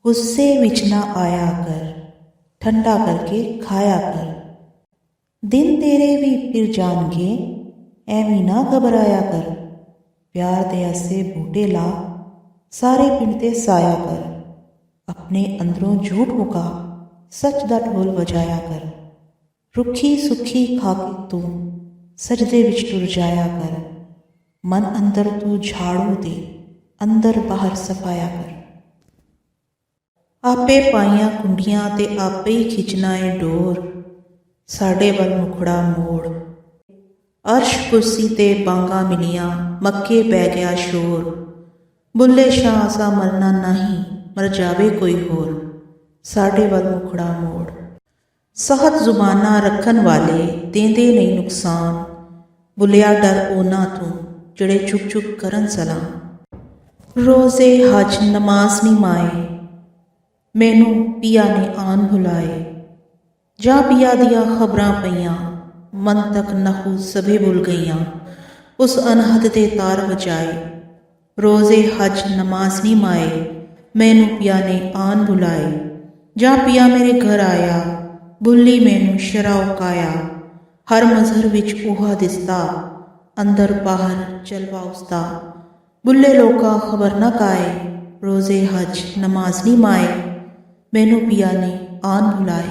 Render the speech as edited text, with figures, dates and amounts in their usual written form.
गुस्से विच ना आया कर, ठंडा करके खाया कर। दिन तेरे भी फिर जाणगे, ਐਵੇਂ ਨਾ घबराया कर। प्यार दे ऐसे बूटे ला, सारे पिंड ते साया कर। अपने अंदरों झूठ मुका, सच दा ढोल वजाया कर। रुखी सुखी खा के तू सजदे विच टुर जाया कर। मन अंदर तू झाड़ू दे, अंदर बाहर सफाया कर। आपे पाइयां कुंडियां ते आपे ही खिंचना ए डोर, साडे वल मुखड़ा मोड़। अर्श कुर्सी ते बांगा मिलियां, मक्के पै गया शोर। बुल्ले शाह असा मरना नहीं, मर जावे कोई होर, साडे वल मुखड़ा मोड़। सहत जुबाना रखन वाले देंदे नहीं नुकसान, बुलिया डर ओना तू जड़े चुप चुप करन सलाम। रोज़े हज नमाज नी माए, मैनू पिया ने आन भुलाए। जा पिया दिया खबरां पईयां, मन तक नहू सभी भुल गईयां। उस अनहद दे तार वजाए, रोज़े हज नमाज नी माए, मैनू पिया ने आन बुलाए। जा पिया मेरे घर आया, बुल्ली मैनू शराओ काया। हर मजहर विच ओहा दिसदा, अंदर बाहर जलवा उसदा। बुल्ले लोका खबर न काए, रोज़े हज नमाज नी माए, मैनू पिया ने आन बुलाए।